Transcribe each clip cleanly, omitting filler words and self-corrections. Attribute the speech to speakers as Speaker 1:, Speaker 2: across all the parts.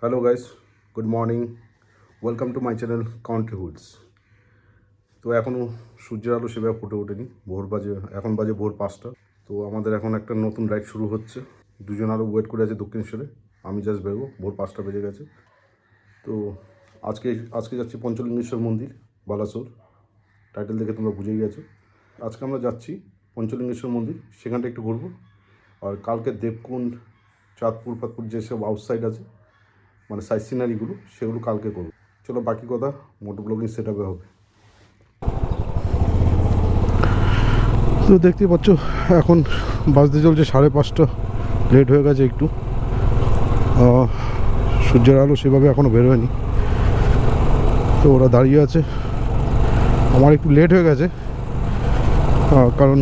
Speaker 1: Hello guys, good morning. Welcome to my channel country hoods. তো এখনও সূর্যের আলো সেভাবে ফুটে ওঠেনি। এখন বাজে ভোর 5টা। তো আমাদের এখন একটা নতুন রাইড শুরু হচ্ছে। দুজন আরও ওয়েট করে আছে দক্ষিণেশ্বরে। আমি জাস্ট বেরোবো, ভোর 5টা বেজে গেছে। তো আজকে আজকে যাচ্ছি পঞ্চলিঙ্গেশ্বর মন্দির, বালাসোর। টাইটেল দেখে তোমরা বুঝেই গেছো। আজকে আমরা যাচ্ছি পঞ্চলিঙ্গেশ্বর মন্দির, সেখানটা একটু ঘুরবো। আর কালকে দেবকুণ্ড, চাঁদপুর ফাতপুর যেসব আউটসাইড আছে, মানে সাইড সিনারিগুলো, সেগুলো কালকে করবো। চলো, বাকি কথা মোটো ব্লগিং সেট আপে হবে। তো দেখতে পাচ্ছ এখন বাজতে চলছে 5:30। লেট হয়ে গেছে একটু। সূর্যের আলো সেভাবে এখনও বেরোয়নি, তো ওরা দাঁড়িয়ে আছে। আমার একটু লেট হয়ে গেছে কারণ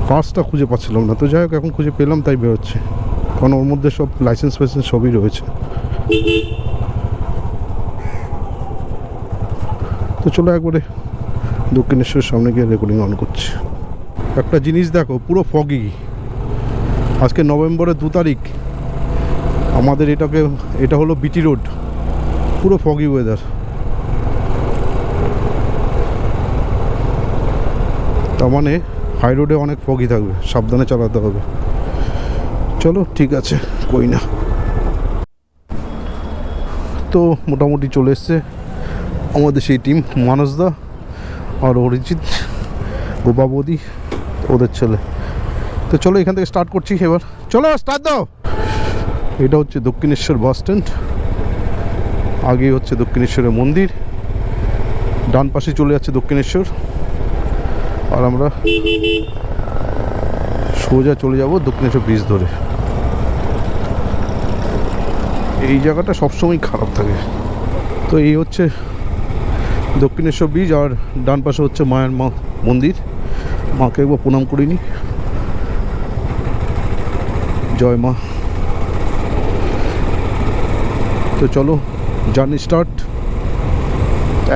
Speaker 1: পাসটা খুঁজে পাচ্ছিলাম না। তো যাই হোক, এখন খুঁজে পেলাম তাই বেরোচ্ছে, কারণ ওর মধ্যে সব লাইসেন্স ফাইসেন্স সবই রয়েছে। তো চলো একবারে দক্ষিণেশ্বরের সামনে গিয়ে রেকর্ডিং অন করছি। একটা জিনিস দেখো, পুরো ফগি। আজকে নভেম্বরের 2 তারিখ। আমাদের এটা হলো বিটি রোড, পুরো ফগি ওয়েদার। তার মানে হাই রোডে অনেক ফগি থাকবে, সাবধানে চালাতে হবে। চলো ঠিক আছে, কই না। তো মোটামুটি চলে এসছে আমাদের সেই টিম, মানসদা আর অরিজিৎ, গোপা বৌদি, ওদের ছেলে। তো চলো এখান থেকে স্টার্ট করছি এবার। চলো স্টার্ট দাও। এটা হচ্ছে দক্ষিণেশ্বর বাস স্ট্যান্ড, আগে হচ্ছে দক্ষিণেশ্বরের মন্দির, ডান পাশে চলে যাচ্ছে দক্ষিণেশ্বর। আর আমরা সোজা চলে যাব দক্ষিণেশ্বর ব্রিজ ধরে। এই জায়গাটা সবসময় খারাপ থাকে। তো এই হচ্ছে দক্ষিণেশ্বর ব্রিজ, আর ডান পাশে হচ্ছে মায়ের মন্দির। মাকে একবার প্রণাম করিনি। জয় মা। তো চলো জার্নি স্টার্ট।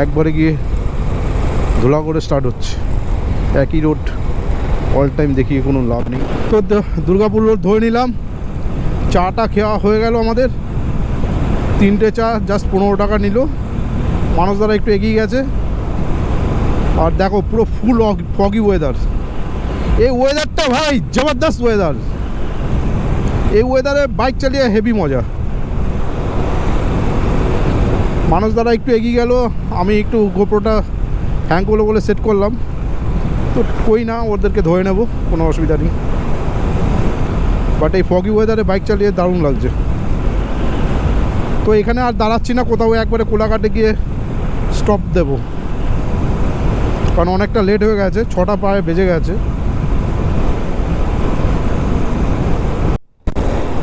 Speaker 1: একবারে গিয়ে ধুলাগড়ে স্টার্ট হচ্ছে। একই রোড, অল টাইম দেখিয়ে কোনো লাভ নেই। তো দুর্গাপুর রোড ধরে নিলাম। চাটা খাওয়া হয়ে গেল আমাদের। 3টে চা জাস্ট 15 টাকা নিল। মানুষ দ্বারা একটু এগিয়ে গেছে। আর দেখো পুরো ফুল ফগি ওয়েদার। এই ওয়েদারটা ভাই জবরদস্ত ওয়েদার। এই ওয়েদারে বাইক চালিয়ে হেভি মজা। মানুষ দ্বারা একটু এগিয়ে গেল, আমি একটু গোপ্রোটা হ্যাং করলো বলে সেট করলাম। তো কই না, ওদেরকে ধরে নেব, কোনো অসুবিধা নেই। বাট এই ফগি ওয়েদারে বাইক চালিয়ে দারুণ লাগছে। তো এখানে আর দাঁড়াচ্ছি না, কোথাও একবারে কোলাঘাটে গিয়ে স্টপ দেব, কারণ অনেকটা লেট হয়ে গেছে। 6টা প্রায় বেজে গেছে।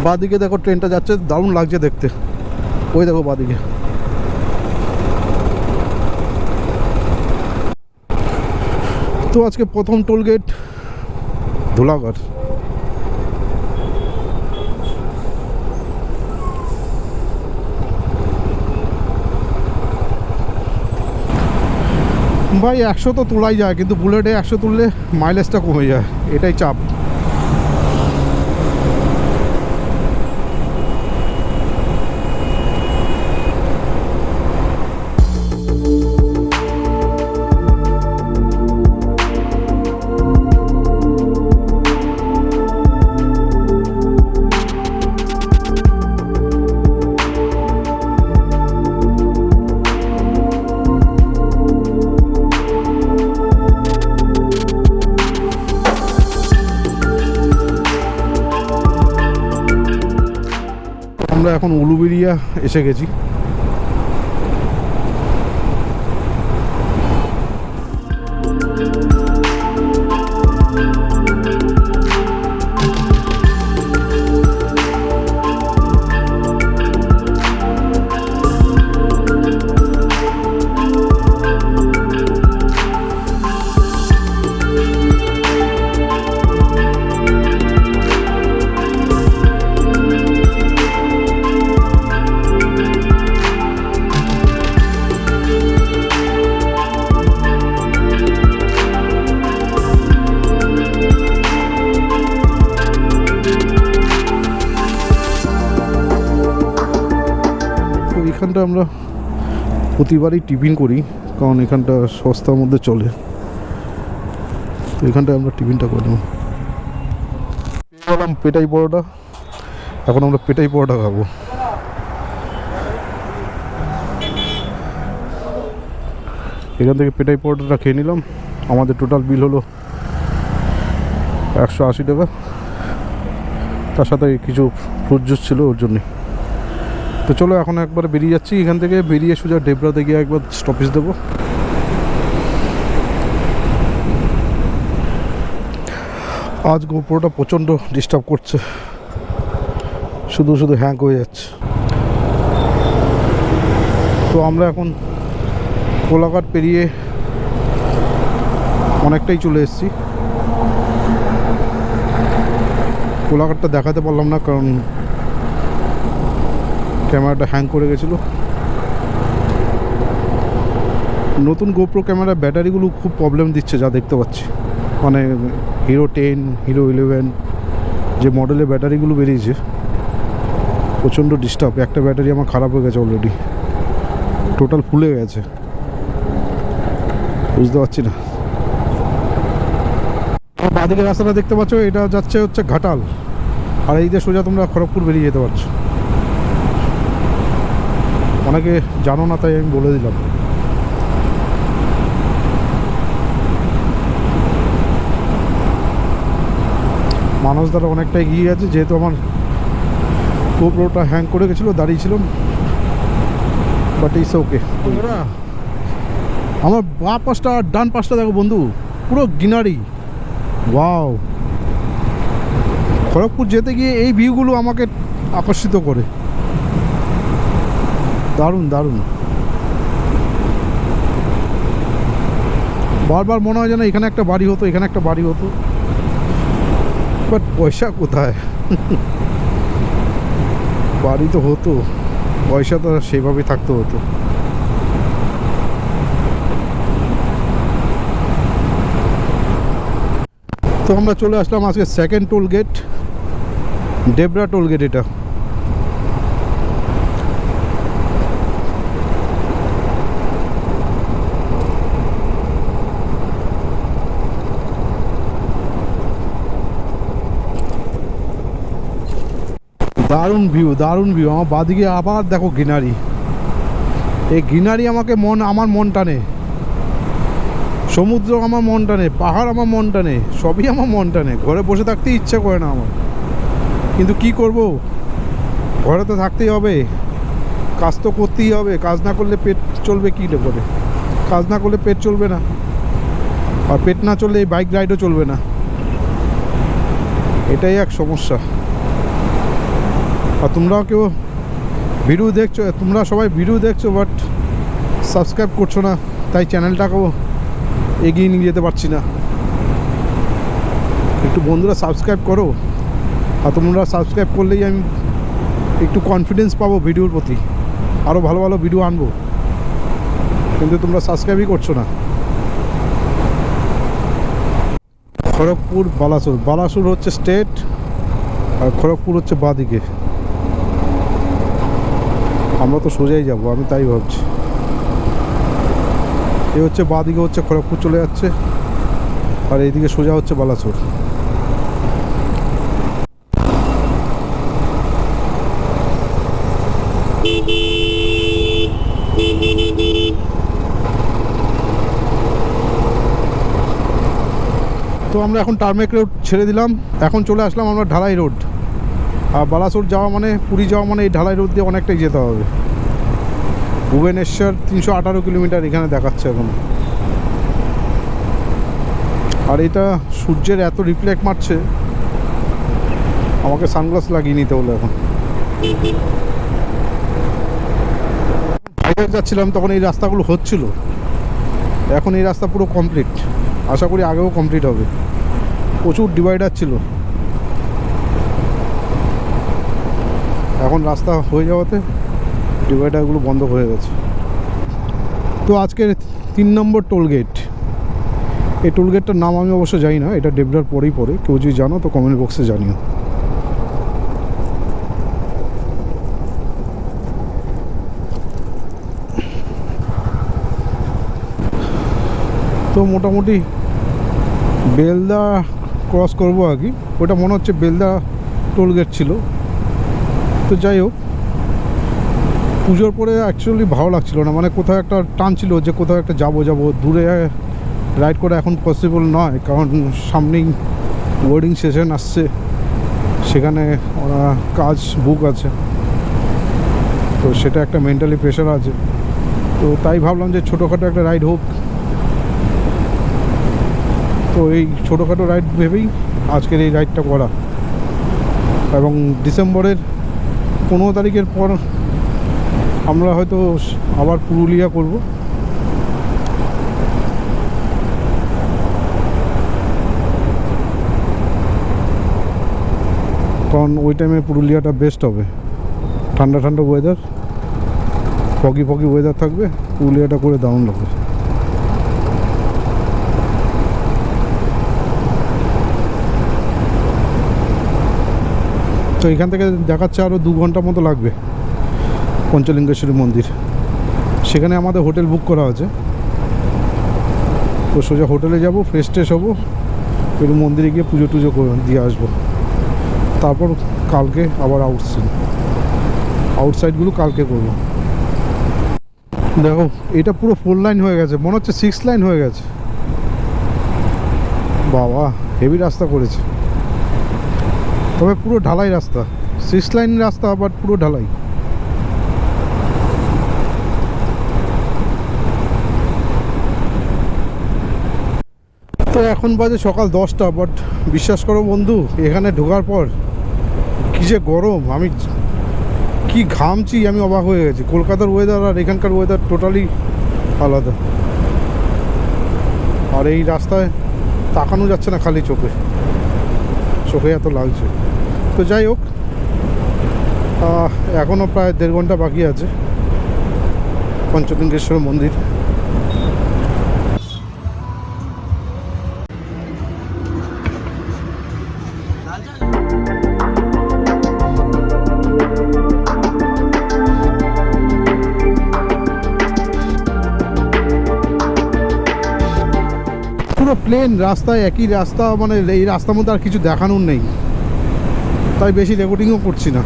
Speaker 1: বাঁদিকে দেখো ট্রেনটা যাচ্ছে, দারুণ লাগছে দেখতে। ওই দেখো বাঁদিকে। তো আজকে প্রথম টোল গেট ধুলাগড়। ভাই 100 তো তোলাই যায়, কিন্তু বুলেটে 100 তুললে মাইলেজটা কমে যায়, এটাই চাপ। আমরা এখন উলুবেড়িয়া এসে গেছি। এখানটা আমরা প্রতিবারই টিফিন করি, কারণ এখানটা সস্তার মধ্যে চলে। তো এখানটায় আমরা টিফিনটা করে নেব। পেটাই পরোটা, এখন আমরা পেটাই পরোটা খাবো। এখান থেকে পেটাই পরোটাটা খেয়ে নিলাম। আমাদের টোটাল বিল হলো 180 টাকা, তার সাথে কিছু ফ্রুট জুস ছিল ওর জন্যে। তো চলো এখন একবার বেরিয়ে যাচ্ছি এখান থেকে, বেরিয়ে সোজা ডেবরাতে গিয়ে একবার স্টপেজ দেবো। আজ গোপ্রোটা প্রচণ্ড ডিস্টার্ব করছে, শুধু শুধু হ্যাং হয়ে যাচ্ছে। তো আমরা এখন কোলাঘাট পেরিয়ে অনেকটাই চলে এসেছি। কোলাঘাটটা দেখাতে পারলাম না কারণ ক্যামেরাটা হ্যাং করে গেছিলো। নতুন গোপ্রো ক্যামেরা ব্যাটারিগুলো খুব প্রবলেম দিচ্ছে যা দেখতে পাচ্ছি। মানে হিরো 10, হিরো 11 যে মডেলের ব্যাটারিগুলো বেরিয়েছে প্রচণ্ড ডিস্টার্ব। একটা ব্যাটারি আমার খারাপ হয়ে গেছে অলরেডি, টোটাল ফুলে গেছে, বুঝতে পারছি না। বাঁদিকে রাস্তাটা দেখতে পাচ্ছ, এটা যাচ্ছে হচ্ছে ঘাটাল, আর এই যে সোজা তোমরা খড়গপুর বেরিয়ে যেতে পারছো। অনেকে জানো না তাই আমি বলে দিলাম। মানুষ দ্বারা অনেকটা এগিয়ে গেছে, যেহেতু আমার গোপ্রোটা হ্যাং করে গেছিলো, দাঁড়িয়েছিলাম, বাট ইটস ওকে। আমার বাঁ পাশটা আর ডান পাশটা দেখো বন্ধু, পুরো গ্রিনারি। ওয়াও, খড়গপুর যেতে গিয়ে এই ভিউগুলো আমাকে আকর্ষিত করে, দারুণ দারুণ। বারবার মনে হয় যেন এখানে একটা বাড়ি হতো, এখানে একটা বাড়ি হতো, বাট পয়সা কোথায়। বাড়ি তো হতো, পয়সা তো সেভাবেই থাকতে হতো। তো আমরা চলে আসলাম আজকে second toll gate, Debra toll gate. এটা দারুণ ভিউ, দারুণ ভিউ। আমার বাদিকে আবার দেখো গ্রিনারি। এই গ্রিনারি আমাকে আমার মন টানে, সমুদ্র আমার মন টানে, পাহাড় আমার মন টানে, সবই আমার মন টানে। ঘরে বসে থাকতে ইচ্ছা করে না আমার, কিন্তু কি করব, ঘরে তো থাকতেই হবে, কাজ তো করতেই হবে। কাজ না করলে পেট চলবে কী করে? কাজ না করলে পেট চলবে না, আর পেট না চললে এই বাইক রাইডও চলবে না। এটাই এক সমস্যা। আর তোমরাও কেউ ভিডিও দেখছো, তোমরা সবাই ভিডিও দেখছো বাট সাবস্ক্রাইব করছো না, তাই চ্যানেলটাকেও এগিয়ে নিয়ে যেতে পারছি না। একটু বন্ধুরা সাবস্ক্রাইব করো, আর তোমরা সাবস্ক্রাইব করলেই আমি একটু কনফিডেন্স পাবো ভিডিওর প্রতি, আরও ভালো ভালো ভিডিও আনবো, কিন্তু তোমরা সাবস্ক্রাইবই করছো না। খড়গপুর বালাসোর, বালাসোর হচ্ছে স্টেট আর খড়গপুর হচ্ছে বাঁদিকে। আমরা তো সোজাই যাবো, আমি তাই ভাবছি। এ হচ্ছে বাঁদিকে হচ্ছে খড়গপুর চলে যাচ্ছে, আর এইদিকে সোজা হচ্ছে বালাসোর। তো আমরা এখন টার্মেক রোড ছেড়ে দিলাম, এখন চলে আসলাম আমরা ঢালাই রোড। আর বালাসোর যাওয়া মানে, পুরী যাওয়া মানে এই ঢালাই রোড দিয়ে অনেকটাই যেতে হবে। ভুবনেশ্বর 318 কিলোমিটার এখানে দেখাচ্ছে এখন। আর এটা সূর্যের এত রিফ্লেক্ট মারছে, আমাকে সানগ্লাস লাগিয়ে নিতে হলো এখন। বাইরে যাচ্ছিলাম তখন এই রাস্তাগুলো হচ্ছিল, এখন এই রাস্তা পুরো কমপ্লিট, আশা করি আগেও কমপ্লিট হবে। প্রচুর ডিভাইডার ছিল, এখন রাস্তা হয়ে যাওয়াতে ডিভাইডারগুলো বন্ধ হয়ে গেছে। তো আজকের 3 নম্বর টোলগেট, এই টোলগেটটার নাম আমি অবশ্য জানি না, এটা ডেবরার পরেই পড়ে। কেউ যদি জানো তো কমেন্ট বক্সে জানিও।
Speaker 2: মোটামুটি বেলদা ক্রস করব আর কি। ওটা মনে হচ্ছে বেলদা টোল গেট ছিল। তো যাই হোক, পুজোর পরে অ্যাকচুয়ালি ভালো লাগছিল না, মানে কোথাও একটা টান ছিল যে কোথাও একটা যাবো দূরে রাইড করা এখন পসিবল নয়, কারণ সামনেই ওয়েডিং সেশন আসছে, সেখানে ওরা কাজ বুক আছে, তো সেটা একটা মেন্টালি প্রেশার আছে। তো তাই ভাবলাম যে ছোটোখাটো একটা রাইড হোক। তো এই ছোটোখাটো রাইড ভেবেই আজকের এই রাইডটা করা। এবং ডিসেম্বরের 15 তারিখের পর আমরা হয়তো আবার পুরুলিয়া করব। কারণ ওই টাইমে পুরুলিয়াটা বেস্ট হবে, ঠান্ডা ঠান্ডা ওয়েদার, ফগি ওয়েদার থাকবে, পুরুলিয়াটা করে দারুণ লাগবে। তো এখান থেকে দেখাচ্ছে আরও 2 ঘন্টা মতো লাগবে পঞ্চলিঙ্গেশ্বরী মন্দির। সেখানে আমাদের হোটেল বুক করা আছে। তো সোজা হোটেলে যাব, ফ্রেশ ট্রেশ হবো, একটু মন্দিরে গিয়ে পুজো টুজো করে দিয়ে আসবো। তারপর কালকে আবার আউটসাইডগুলো কালকে করব। দেখো এটা পুরো 4 লাইন হয়ে গেছে, মনে হচ্ছে 6 লাইন হয়ে গেছে। বাবা হেভি রাস্তা করেছে, তবে পুরো ঢালাই রাস্তা, 6 লাইন রাস্তা বাট পুরো ঢালাই। তো এখন বাজে সকাল 10টা, বাট বিশ্বাস করো বন্ধু, এখানে ঢোকার পর কী যে গরম, আমি কি ঘামছি, আমি অবাক হয়ে গেছি। কলকাতার ওয়েদার আর এখানকার ওয়েদার টোটালি আলাদা। আর এই রাস্তায় তাকানো যাচ্ছে না, খালি চোখে এত লাগছে। তো যাই হোক, এখনও প্রায় 1.5 ঘন্টা বাকি আছে পঞ্চলিঙ্গেশ্বর মন্দির। পুরো প্লেন রাস্তায়, একই রাস্তা, মানে এই রাস্তার মধ্যে আর কিছু দেখানোর নেই, তাই বেশি রেকর্ডিংও করছি না।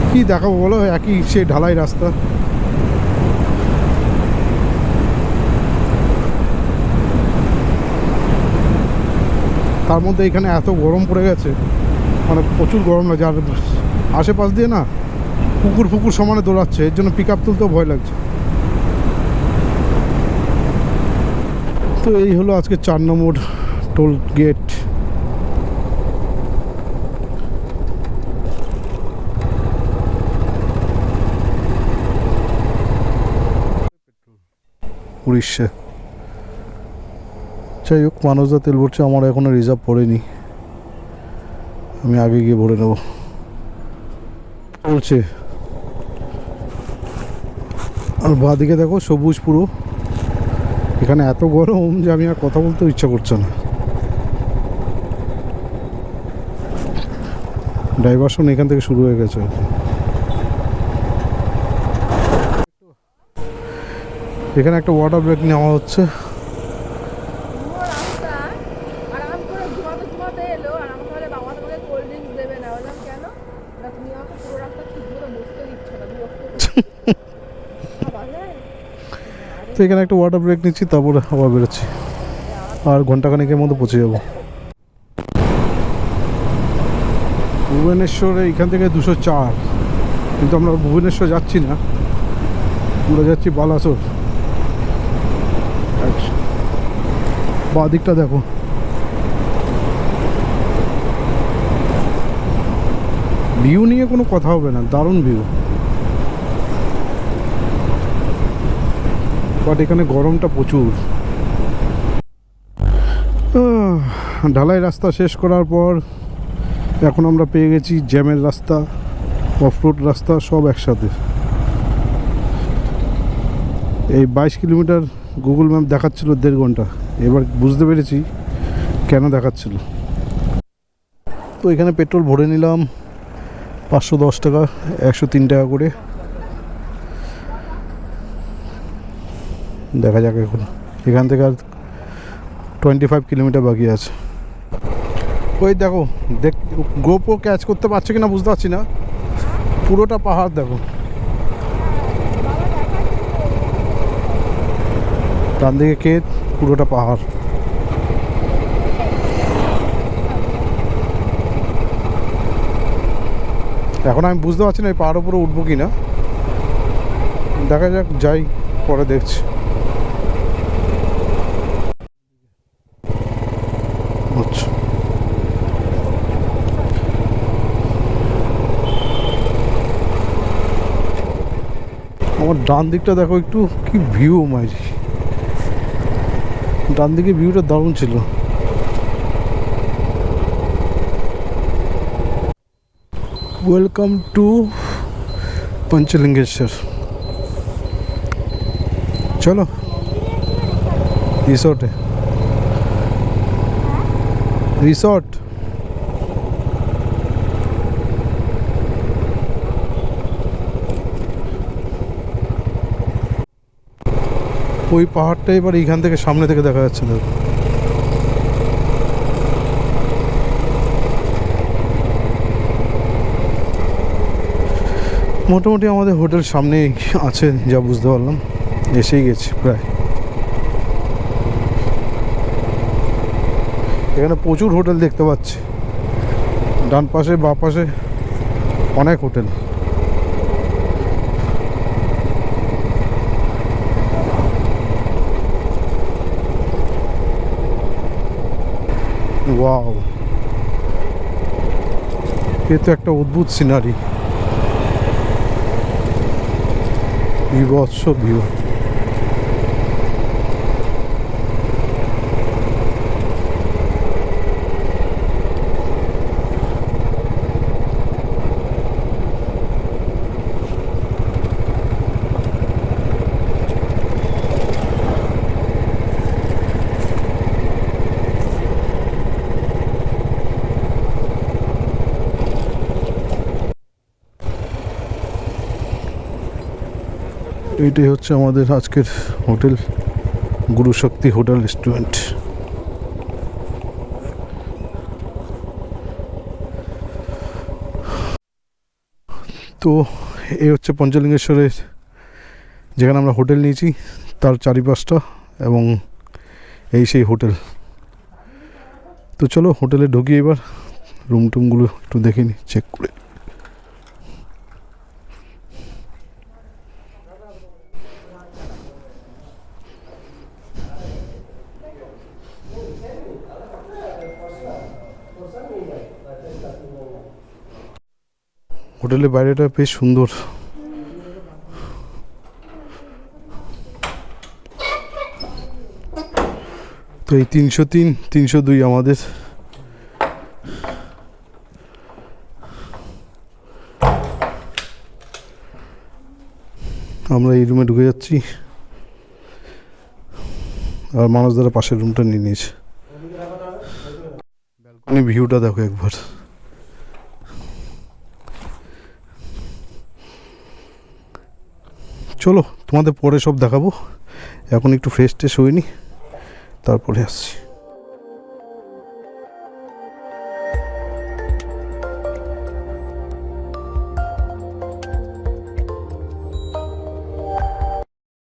Speaker 2: কি দেখাবো বলো, একই সে ঢালাই রাস্তা। তার মধ্যে এখানে এত গরম পড়ে গেছে, মানে প্রচুর গরম লাগছে। আর আশেপাশ দিয়ে না পুকুর সমানে দৌড়াচ্ছে, এর জন্য পিক আপ তুলতেও ভয় লাগছে। তো এই হলো আজকে 4 নম্বর টোল গেট। উড়িষ্যা। যাই হোক, মানুষরা তেল ভরছে, আমার এখনো রিজার্ভ পড়েনি, আমি আগে গিয়ে ভরে নেব। চলছে, আর বাঁদিকে দেখো সবুজ পুরো। এখানে এত গরম যে আমি আর কথা বলতেও ইচ্ছা করছে না। ডাইভারশন এখান থেকে শুরু হয়ে গেছে। এখানে একটা ওয়াটার ব্রেক নেওয়া হচ্ছে। তো এখানে একটা ওয়াটার ব্রেক নিচ্ছি, তারপরে আবার বেরোচ্ছি, আর ঘন্টাখানেকের মধ্যে পৌঁছে যাব ভুবনেশ্বরে। এখান থেকে 204, কিন্তু আমরা ভুবনেশ্বর যাচ্ছি না, আমরা যাচ্ছি বালাসোর। বাঁ দিকটা দেখো, ভিউ নিয়ে কোনো কথা হবে না, দারুণ ভিউ। বাট এখানে গরমটা প্রচুর। ঢালাই রাস্তা শেষ করার পর এখন আমরা পেয়ে গেছি জ্যামের রাস্তা, অফরোড রাস্তা, সব একসাথে। এই 22 কিলোমিটার গুগল ম্যাপ দেখাচ্ছিল 1.5 ঘন্টা, এবার বুঝতে পেরেছি কেন দেখাচ্ছিল। তো এখানে পেট্রোল ভরে নিলাম 510 টাকা, 103 টাকা করে। দেখা যাক এখন এখান থেকে আর 25 কিলোমিটার বাকি আছে। ওই দেখো, গোপ্রো ক্যাচ করতে পারছে কিনা বুঝতে পারছি না, পুরোটা পাহাড় দেখো। ডান দিকে ক্ষেত, পুরোটা পাহাড়। এখন আমি বুঝতে পারছি না এই পাহাড়ের উপরে উঠবো কি না, দেখা যাক, যাই, পরে দেখছি। আচ্ছা, আমার ডান দিকটা দেখো একটু, কি ভিউ মাইরি, ডান দিকে ভিউটা দারুণ ছিল। Welcome to Panchlingeshwar. चलो रिसोर्ट है, रिसोर्ट। ওই পাহাড়টা এবার এইখান থেকে সামনে থেকে দেখা যাচ্ছে না। মোটামুটি আমাদের হোটেল সামনেই আছে যা বুঝতে পারলাম, এসেই গেছি প্রায়। এখানে প্রচুর হোটেল দেখতে পাচ্ছি, ডান পাশে বাঁ পাশে অনেক হোটেল। ওয়াও, এ তো একটা অদ্ভুত সিনারি, বিভৎস ভিউ। এইটাই হচ্ছে আমাদের আজকের হোটেল, গুরুশক্তি হোটেল রেস্টুরেন্ট। তো এই হচ্ছে পঞ্চলিঙ্গেশ্বরের, যেখানে আমরা হোটেল নিয়েছি তার চারিপাশটা, এবং এই সেই হোটেল। তো চলো হোটেলে ঢুকি, এবার রুম টুমগুলো একটু দেখে নিই, চেক করে। হোটেলের বাইরেটা বেশ সুন্দর। তো এই 303, 302 আমাদের। আমরা এই রুমে ঢুকে যাচ্ছি, আর মানুষ দ্বারা পাশের রুমটা নিয়ে নিয়েছে। ব্যালকনি ভিউটা দেখো একবার। চলো তোমাদের পরে সব দেখাবো, এখন একটু ফ্রেশ ট্রেশ হয়ে নি, তারপরে আসছি।